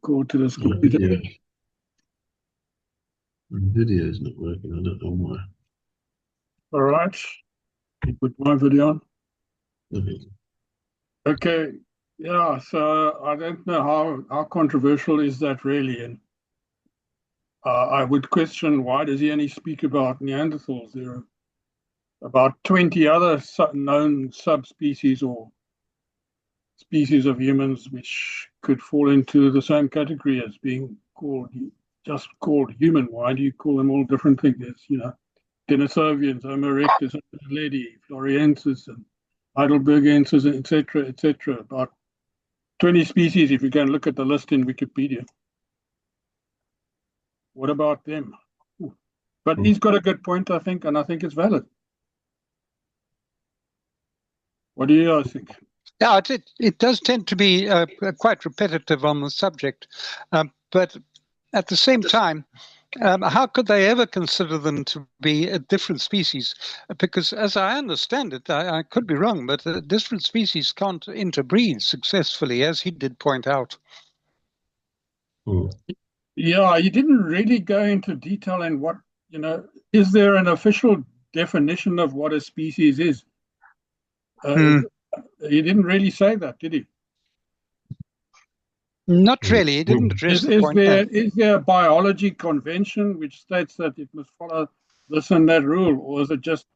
call to this My computer. video is not working. I don't know why. All right. You put my video on. Okay. Okay. Yeah. So I don't know how controversial is that really, and I would question why does he only speak about Neanderthals? There are about 20 other known subspecies or species of humans which could fall into the same category as being just called human. Why do you call them all different things? There's, Denisovians, Homo erectus, Homo naledi, Floriensis, and Heidelbergensis, etc., etc. About 20 species if you go and look at the list in Wikipedia. What about them? But he's got a good point, I think, and I think it's valid. What do you guys think? Yeah, it does tend to be quite repetitive on the subject, but at the same time, how could they ever consider them to be a different species? Because as I understand it, I could be wrong, but different species can't interbreed successfully, as he did point out. Yeah, you didn't really go into detail in what, is there an official definition of what a species is? He didn't really say that, did he? Not really. He didn't address the point. Is there a biology convention which states that it must follow this and that rule, or is it just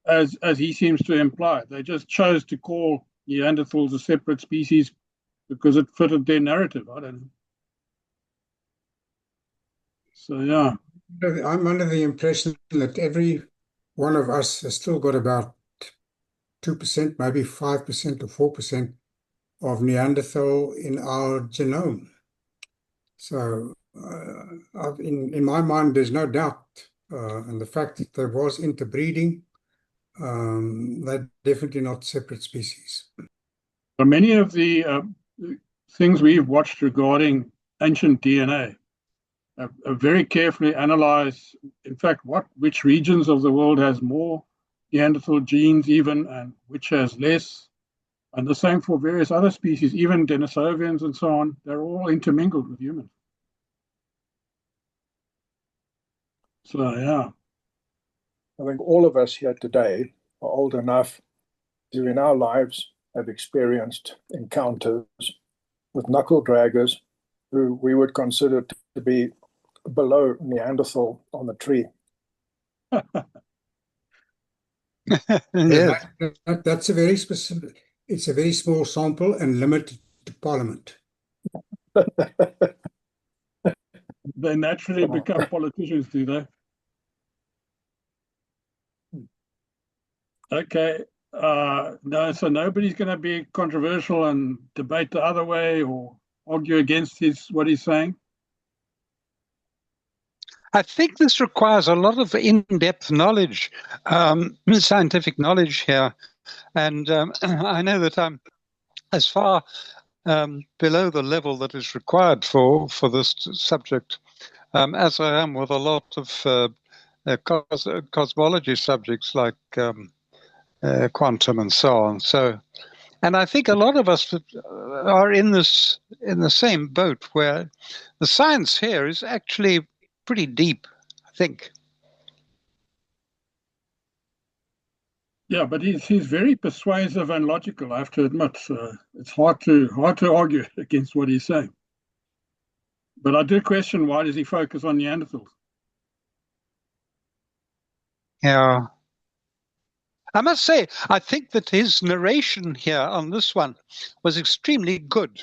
as he seems to imply? They just chose to call Neanderthals a separate species because it fitted their narrative. I don't know. So, yeah. I'm under the impression that every one of us has still got about 2%, maybe 5% or 4% of Neanderthal in our genome. So in my mind, there's no doubt. And the fact that there was interbreeding, they're definitely not separate species. But many of the things we've watched regarding ancient DNA are very carefully analyzed, in fact, which regions of the world has more Neanderthal genes even, and which has less. And the same for various other species, even Denisovians and so on. They're all intermingled with humans. So, yeah. I think all of us here today are old enough to, in our lives, have experienced encounters with knuckle draggers who we would consider to be below Neanderthal on the tree. Yes. That's a very specific, it's a very small sample and limited to Parliament. They naturally become politicians, do they? Okay. No, so nobody's going to be controversial and debate the other way or argue against what he's saying? I think this requires a lot of in-depth knowledge, scientific knowledge here. And I know that I'm as far below the level that is required for this subject as I am with a lot of cosmology subjects like quantum and so on. And I think a lot of us are in the same boat where the science here is actually pretty deep, I think. Yeah, but he's very persuasive and logical, I have to admit. So it's hard to argue against what he's saying. But I do question, why does he focus on Neanderthals? Yeah. I must say, I think that his narration here on this one was extremely good.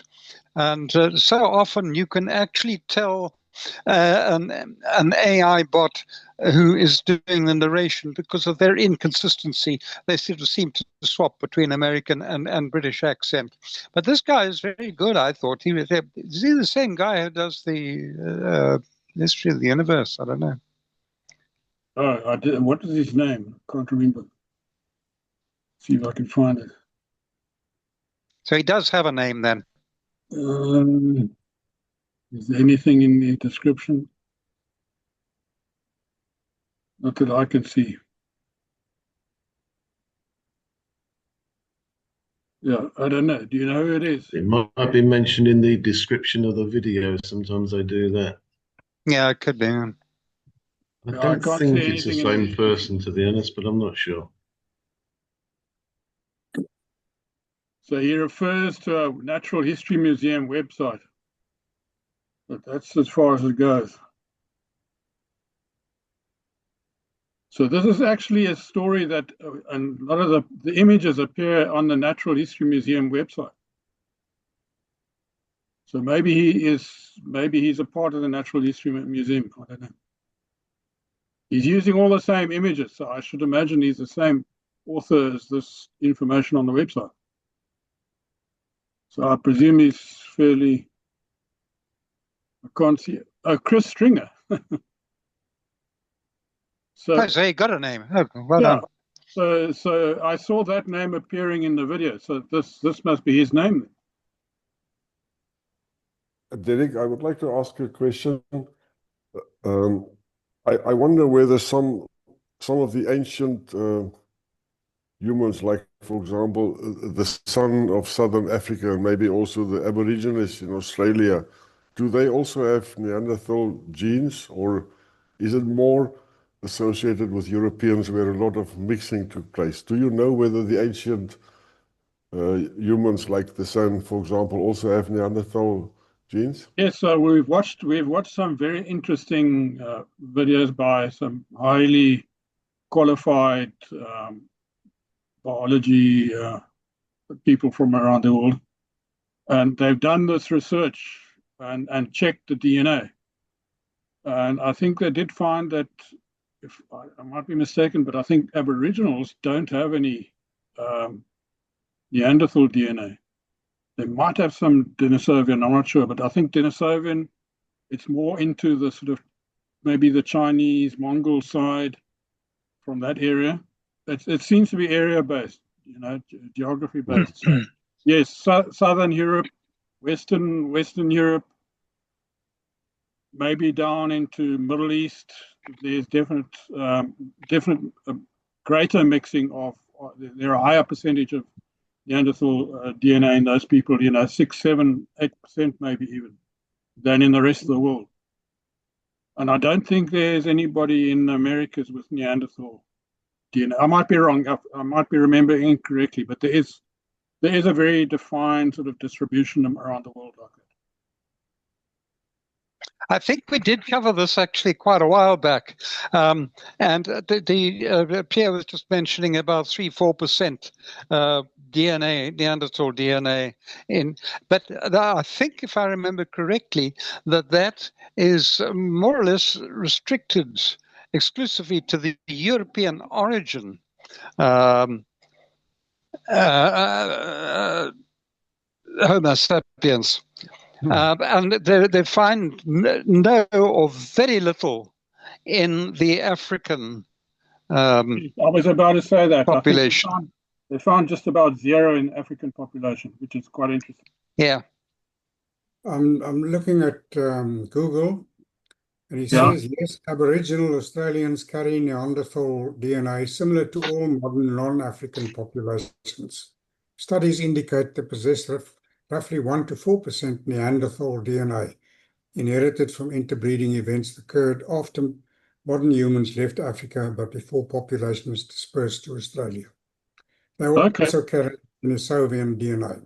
And so often you can actually tell an AI bot who is doing the narration because of their inconsistency. They sort of seem to swap between American and British accent. But this guy is very good, I thought. Is he the same guy who does the history of the universe? I don't know. Oh, I did. What is his name? I can't remember. See if I can find it. So he does have a name then. Is there anything in the description? Not that I can see. Yeah, I don't know. Do you know who it is? It might be mentioned in the description of the video. Sometimes I do that. Yeah, it could be. I Yeah, I don't can't see think it's the anything in the same description. person, to be honest, but I'm not sure. So he refers to a Natural History Museum website, but that's as far as it goes. So this is actually a story that, and a lot of the images appear on the Natural History Museum website. So maybe he's a part of the Natural History Museum. I don't know. He's using all the same images, so I should imagine he's the same author as this information on the website. So I presume he's fairly. I can't see. Oh, Chris Stringer. So Oh, so he got a name. Oh, well yeah. done. So I saw that name appearing in the video. So this must be his name. Derek, I would like to ask you a question. I wonder whether some of the ancient humans, like, for example, the son of Southern Africa, and maybe also the Aborigines in Australia, do they also have Neanderthal genes, or is it more associated with Europeans where a lot of mixing took place? Do you know whether the ancient humans like the San, for example, also have Neanderthal genes? Yes, so we've watched some very interesting videos by some highly qualified biology people from around the world, and they've done this research and checked the DNA. And I think they did find that, if I might be mistaken, but I think Aboriginals don't have any Neanderthal DNA. They might have some Denisovan, I'm not sure, but I think Denisovan, it's more into the sort of maybe the Chinese, Mongol side from that area. It seems to be area based, geography based. So, yes, Southern Europe, Western Europe, maybe down into Middle East. There's definite greater mixing of. There are a higher percentage of Neanderthal DNA in those people. 6, 7, 8% maybe even than in the rest of the world. And I don't think there's anybody in Americas with Neanderthal DNA. I might be wrong. I might be remembering incorrectly, but there is a very defined sort of distribution around the world like that. I think we did cover this actually quite a while back, and Pierre was just mentioning about 3-4% DNA, Neanderthal DNA but I think, if I remember correctly, that is more or less restricted exclusively to the European origin. Homo sapiens. And they find no or very little in the African I was about to say that. population. I think they found just about 0 in African population, which is quite interesting. Yeah. I'm looking at Google, and it says, yes, Aboriginal Australians carry Neanderthal DNA similar to all modern non-African populations. Studies indicate they possess roughly 1 to 4% Neanderthal DNA, inherited from interbreeding events that occurred after modern humans left Africa, but before population was dispersed to Australia. They also carry Denisovan DNA.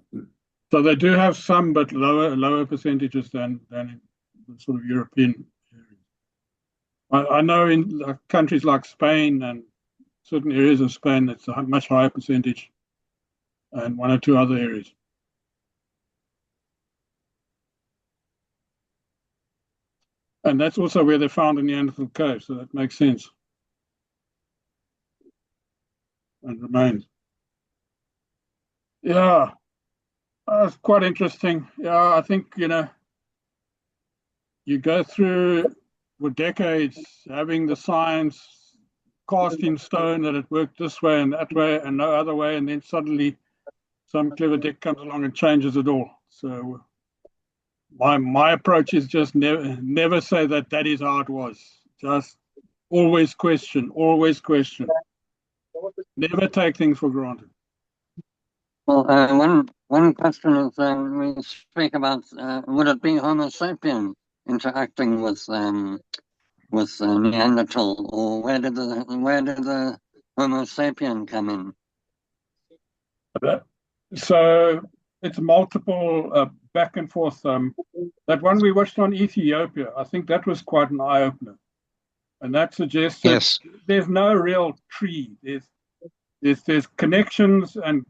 So they do have some, but lower percentages than in the sort of European areas. I know in countries like Spain and certain areas of Spain, it's a much higher percentage, and 1 or 2 other areas. And that's also where they found the Neanderthal cave, so that makes sense. And remains. Yeah, that's quite interesting. Yeah, I think, you go through for decades having the science cast in stone that it worked this way and that way and no other way, and then suddenly some clever dick comes along and changes it all. So my approach is just never say that is how it was. Just always question. Never take things for granted. Well, one question is we speak about would it be Homo sapien interacting with Neanderthal, or where did the Homo sapien come in? So it's multiple back and forth. That one we watched on Ethiopia, I think that was quite an eye opener, and that suggests that Yes. there's no real tree. There's connections and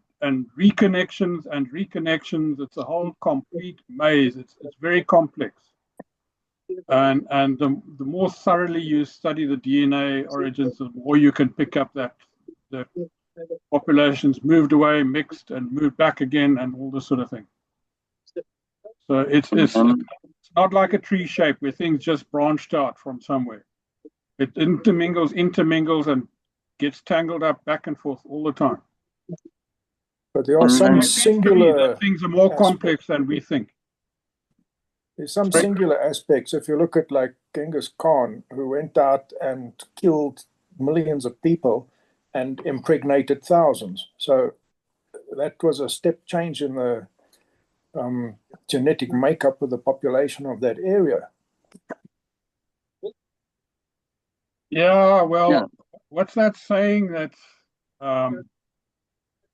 reconnections and reconnections. It's a whole complete maze. It's very complex. And the more thoroughly you study the DNA origins, the more you can pick up that the populations moved away, mixed, and moved back again, and all this sort of thing. So it's not like a tree shape where things just branched out from somewhere. It intermingles, and gets tangled up back and forth all the time. But there are some singular things are more complex than we think. There's some singular aspects. If you look at like Genghis Khan, who went out and killed millions of people and impregnated thousands. So that was a step change in the genetic makeup of the population of that area. Yeah, well, what's that saying that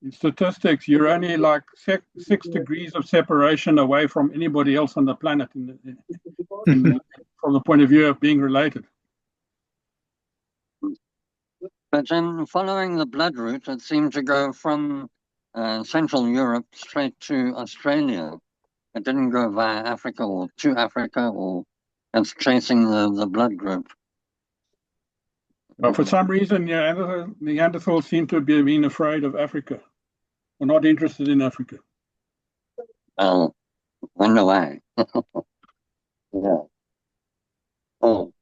in statistics, you're only like 6 degrees of separation away from anybody else on the planet from the point of view of being related. But following the blood route, it seemed to go from Central Europe straight to Australia. It didn't go via Africa or to Africa, or it's tracing the blood group. For some reason, Neanderthals seem to have been afraid of Africa, or not interested in Africa. Well, wonder why. Yeah. Oh.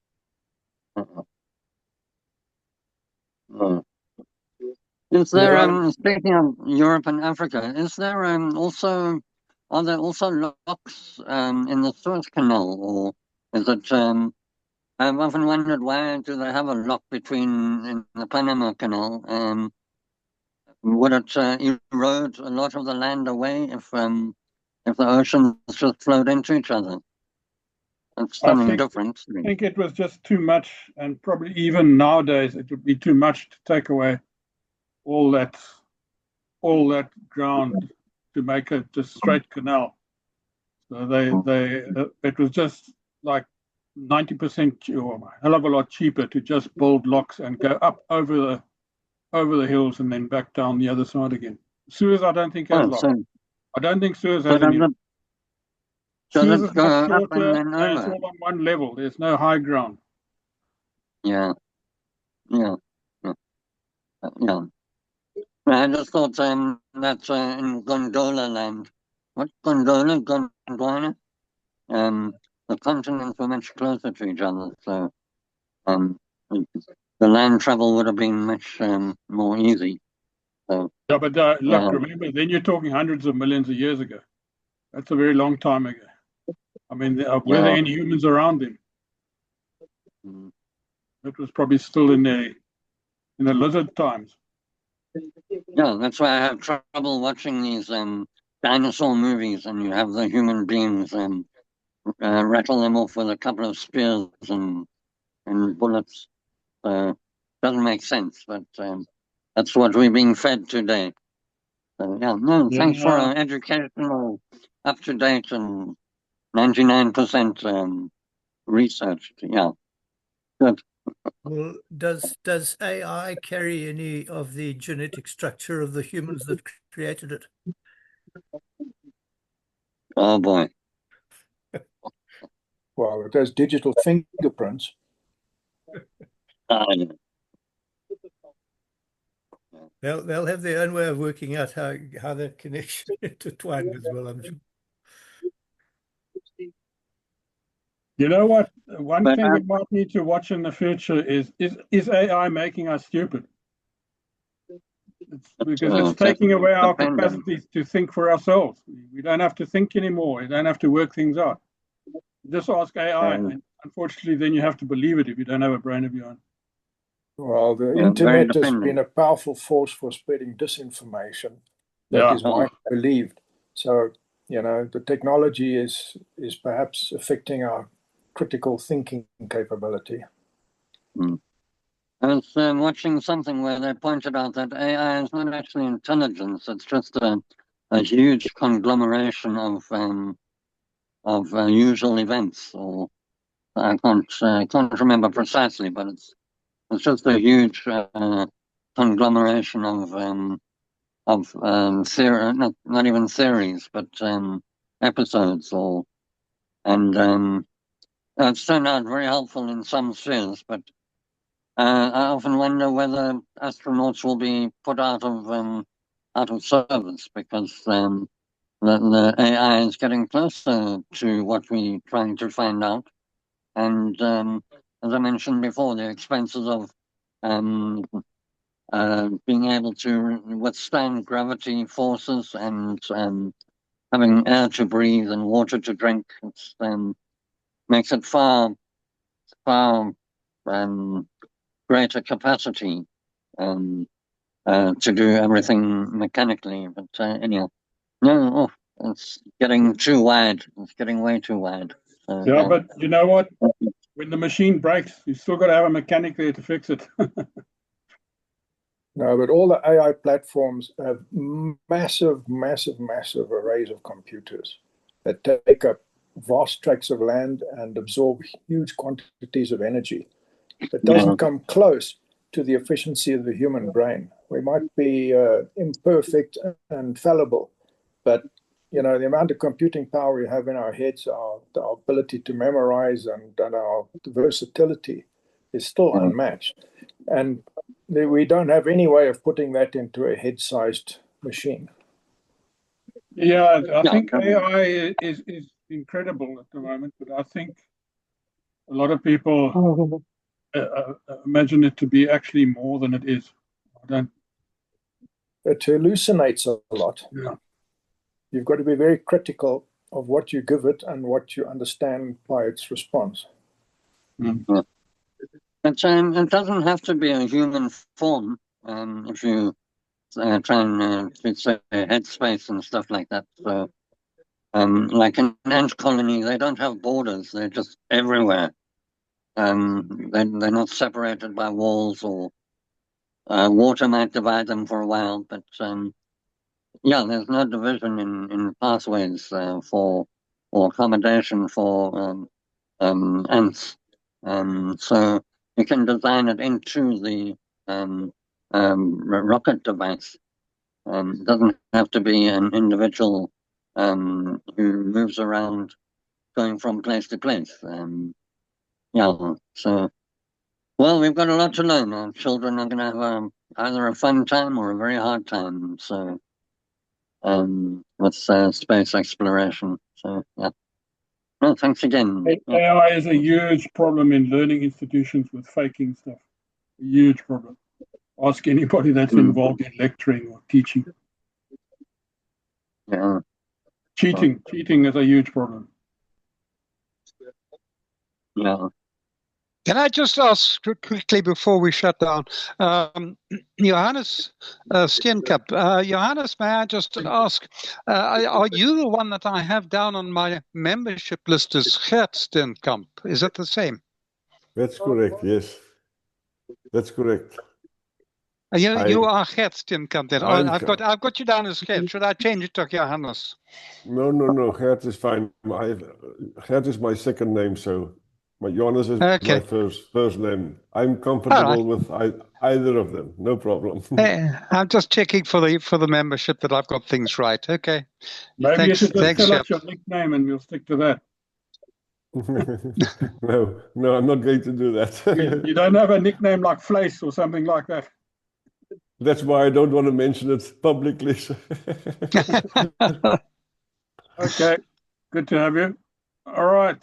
Is there, speaking of Europe and Africa, is there are there also locks in the Suez Canal, or is it, I've often wondered, why do they have a lock in the Panama Canal? Would it erode a lot of the land away if the oceans just flowed into each other? It's something different. I think it was just too much, and probably even nowadays it would be too much to take away all that ground to make a just straight canal. So it was just like 90% or a hell of a lot cheaper to just build locks and go up over the hills and then back down the other side again. Suez, I don't think has locks. I don't think Suez has any. Suez is much shorter and it's all on one level. There's no high ground. Yeah. I just thought that's in Gondola land. What, Gondola? Gondwana? The continents were much closer to each other, so the land travel would have been much more easy. So, yeah, but look, remember, then you're talking hundreds of millions of years ago. That's a very long time ago. I mean, were there any humans around then? It was probably still in the lizard times. Yeah, that's why I have trouble watching these dinosaur movies, and you have the human beings rattle them off with a couple of spears and bullets. Doesn't make sense, but that's what we're being fed today. So thanks for our educational, up to date and 99% research. Yeah, good. Well, does AI carry any of the genetic structure of the humans that created it? Oh boy. Well, it has digital fingerprints. They'll have their own way of working out how that connection intertwined as well, I'm sure. You know what? One thing we might need to watch in the future is AI making us stupid? Because it's taking away our capacities to think for ourselves. We don't have to think anymore. We don't have to work things out. Just ask AI, and unfortunately, then you have to believe it if you don't have a brain of your own. Well, the internet has been a powerful force for spreading disinformation. that Yeah. is widely believed. So, the technology is perhaps affecting our critical thinking capability. I was watching something where they pointed out that AI is not actually intelligence; it's just a huge conglomeration of usual events. Or I can't remember precisely, but it's just a huge conglomeration of not even theories, but episodes, and it's turned out very helpful in some spheres, but I often wonder whether astronauts will be put out of service because the AI is getting closer to what we're trying to find out, and as I mentioned before, the expenses of being able to withstand gravity forces and having air to breathe and water to drink, makes it far greater capacity to do everything mechanically. But anyhow, no, it's getting too wide. It's getting way too wide. Yeah, but you know what? When the machine breaks, you still got to have a mechanic there to fix it. No, but all the AI platforms have massive arrays of computers that take up vast tracts of land and absorb huge quantities of energy. It doesn't come close to the efficiency of the human brain. We might be imperfect and fallible, but the amount of computing power we have in our heads, our ability to memorize, and our versatility is still unmatched. And we don't have any way of putting that into a head-sized machine. Yeah, I think AI is incredible at the moment, but I think a lot of people imagine it to be actually more than it is. It hallucinates a lot. Yeah. You've got to be very critical of what you give it and what you understand by its response. But it doesn't have to be a human form if you try and say headspace and stuff like that. So, like an ant colony, they don't have borders; they're just everywhere. They're not separated by walls, or water might divide them for a while, but there's no division in pathways or accommodation for ants. So you can design it into the rocket device. It doesn't have to be an individual who moves around going from place to place. So, well, we've got a lot to learn. Our children are going to have either a fun time or a very hard time. So, with space exploration. So, yeah. No, thanks again. AI is a huge problem in learning institutions with faking stuff. A huge problem. Ask anybody that's involved in lecturing or teaching. Yeah. Cheating is a huge problem. Yeah. Can I just ask quickly before we shut down, Johannes Steenkamp? Johannes, may I just ask, are you the one that I have down on my membership list as Gert Steenkamp? Is that the same? That's correct, yes. That's correct. You are Gert Steenkamp then. I'm I've got you down as Gert. Should I change it to Johannes? No, Gert is fine. Gert is my second name, so Johannes is my first name. I'm comfortable with either of them. No problem. I'm just checking for the membership that I've got things right. Okay. Maybe you should just tell us your nickname and we'll stick to that. No, I'm not going to do that. You don't have a nickname like Fleiss or something like that. That's why I don't want to mention it publicly. Okay, good to have you. All right.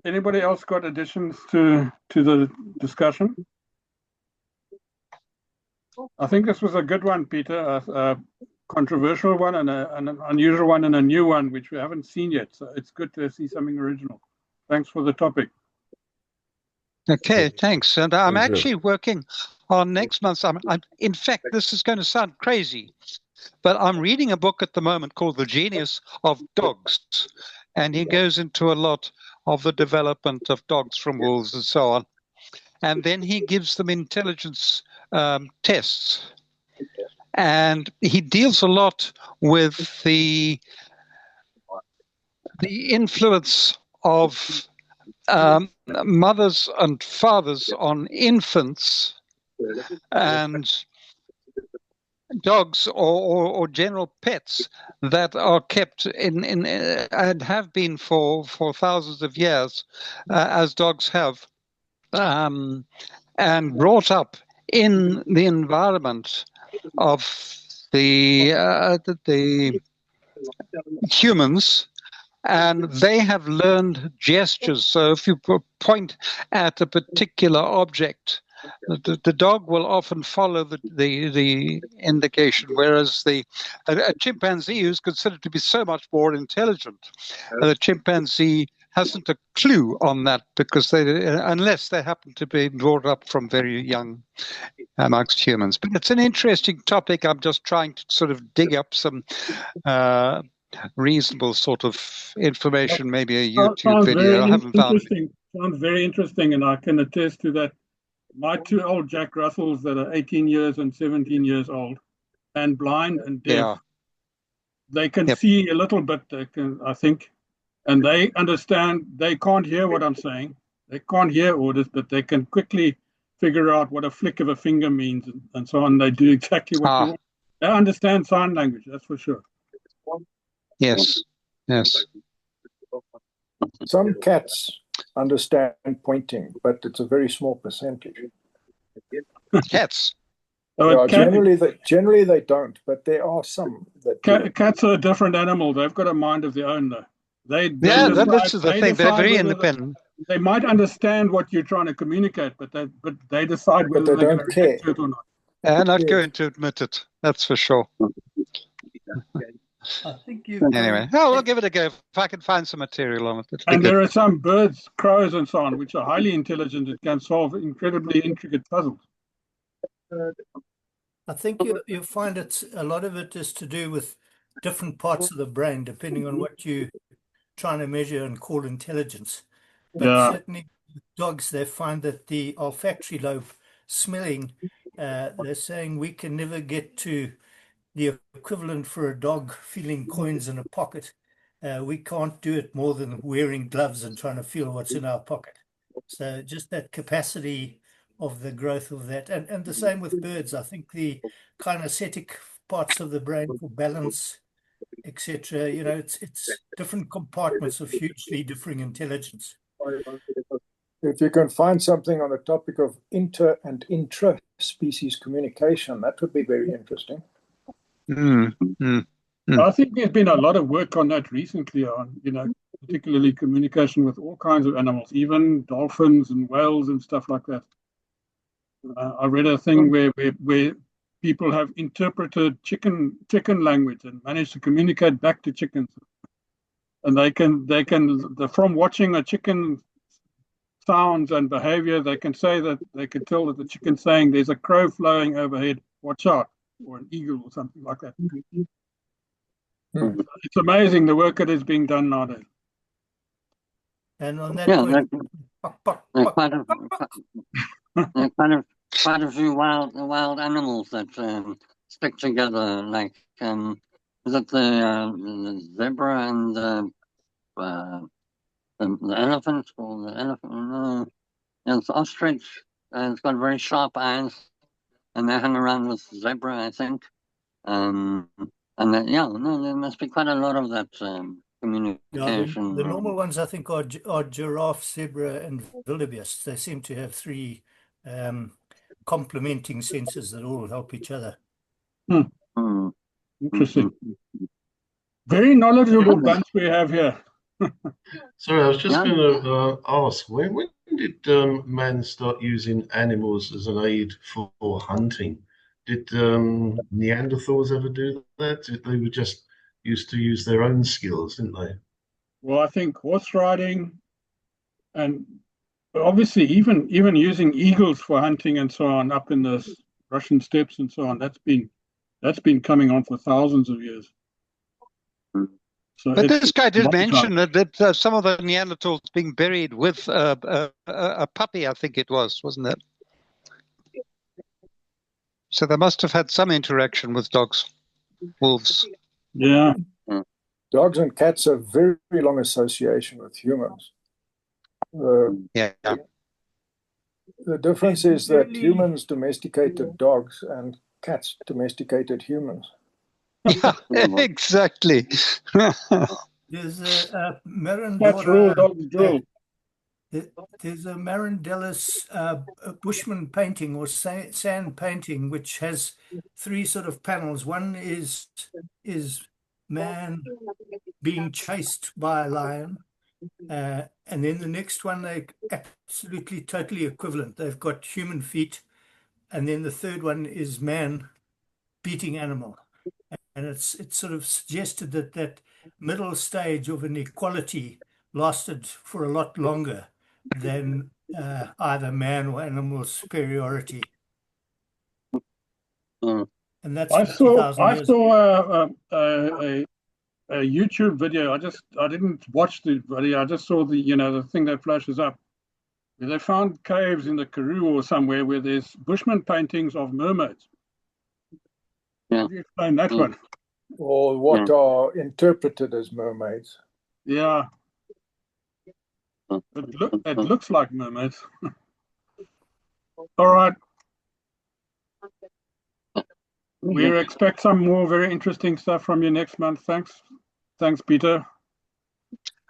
Anybody else got additions to the discussion? I think this was a good one, Peter. A controversial one and an unusual one and a new one, which we haven't seen yet. So it's good to see something original. Thanks for the topic. Okay, thanks. And I'm actually working on next month. In fact, this is going to sound crazy, But I'm reading a book at the moment called The Genius of Dogs, and he goes into a lot of the development of dogs from wolves and so on. And then he gives them intelligence tests. And he deals a lot with the influence of mothers and fathers on infants and dogs or general pets that are kept in and have been for thousands of years, as dogs have, and brought up in the environment of the humans, and they have learned gestures. So if you point at a particular object, the dog will often follow the indication, whereas a chimpanzee, who's considered to be so much more intelligent, the chimpanzee hasn't a clue on that, because unless they happen to be brought up from very young amongst humans. But it's an interesting topic. I'm just trying to sort of dig up some reasonable sort of information, maybe a YouTube video. I haven't found it. Sounds very interesting, and I can attest to that. My two old Jack Russells that are 18 years and 17 years old and blind and deaf, they can see a little bit, I think, and they understand. They can't hear what I'm saying. They can't hear orders, but they can quickly figure out what a flick of a finger means and so on. They do exactly what you want. They understand sign language, that's for sure. Yes, yes. Some cats understand pointing, but it's a very small percentage. Cats? Generally they don't, but there are some that cats are a different animal. They've got a mind of their own, though. This is the thing. They're very independent. They might understand what you're trying to communicate, but they decide whether they're going to react to it or not. They're not going to admit it. That's for sure. I think Anyway, we'll give it a go if I can find some material on it. And there are some birds, crows and so on, which are highly intelligent and can solve incredibly intricate puzzles. I think you find a lot of it is to do with different parts of the brain, depending on what you're trying to measure and call intelligence. But certainly with dogs, they find that the olfactory lobe, smelling, they're saying we can never get to the equivalent for a dog feeling coins in a pocket. We can't do it more than wearing gloves and trying to feel what's in our pocket. So just that capacity of the growth of that. And the same with birds. I think the kinesthetic parts of the brain for balance, etc. It's different compartments of hugely differing intelligence. If you can find something on the topic of inter and intra-species communication, that would be very interesting. I think there's been a lot of work on that recently, particularly communication with all kinds of animals, even dolphins and whales and stuff like that. I read a thing where people have interpreted chicken language and managed to communicate back to chickens, and they can from watching a chicken sounds and behavior, they can say that they can tell that the chicken's saying there's a crow flying overhead, watch out, or an eagle or something like that. It's amazing the work that is being done nowadays. And on that point, quite a few wild animals that stick together, like is it the zebra and the elephant, or the elephant? No, it's ostrich. It's got very sharp eyes, and they hang around with zebra, I think. And then, there must be quite a lot of that communication. The normal ones, I think, are giraffe, zebra, and wildebeest. They seem to have three complementing senses that all help each other. Interesting. Very knowledgeable bunch we have here. Sorry, I was just going to ask, when did man start using animals as an aid for hunting? Did Neanderthals ever do that? They were just used to use their own skills, didn't they? Well, I think horse riding, and obviously even using eagles for hunting and so on up in the Russian steppes and so on, that's been That's been coming on for thousands of years. So But this guy did multi-type. mention that some of the Neanderthals being buried with a puppy, I think it was, wasn't it? So they must have had some interaction with dogs, wolves. Yeah. Dogs and cats have very long association with humans. Yeah. The difference is that humans domesticated dogs and cats domesticated humans. Yeah, exactly. There's a Cats rule, Marandora. dogs drool. There's a Marandellis Bushman painting or sand painting, which has three sort of panels. One is man being chased by a lion, and then the next one they're absolutely totally equivalent. They've got human feet, and then the third one is man beating animal, and it's sort of suggested that that middle stage of an equality lasted for a lot longer than either man or animal superiority. And that's I 50,000 years ago. saw a YouTube video. I didn't watch the video. I just saw the thing that flashes up. They found caves in the Karoo or somewhere where there's Bushman paintings of mermaids. Yeah. Could you explain that one? Or what are interpreted as mermaids. Yeah. It looks like mermaids. All right. We expect some more very interesting stuff from you next month. Thanks, Peter.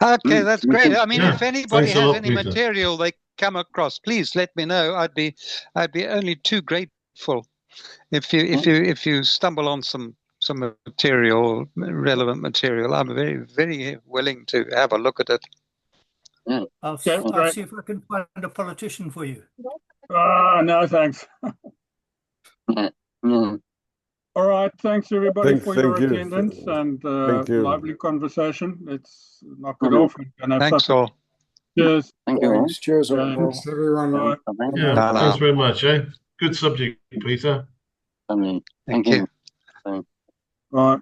Okay, that's great. I mean, Yeah, if anybody thanks a has lot, any Peter. material they come across, please let me know. I'd be only too grateful if you stumble on some material, relevant material. I'm very willing to have a look at it. Yeah. I'll great. see if I can find a politician for you. No, thanks. Yeah. All right, thanks everybody for your Thank you. attendance and Thank you. lively conversation. Let's knock it off and have Thanks supper. all. Cheers. Thank you all. Thanks. Cheers, all. Thanks, everyone. Bye. Bye-bye. Yeah, Ta-da. thanks very much, eh? Good subject, Peter. Bye-bye. Thank you. Bye. Bye.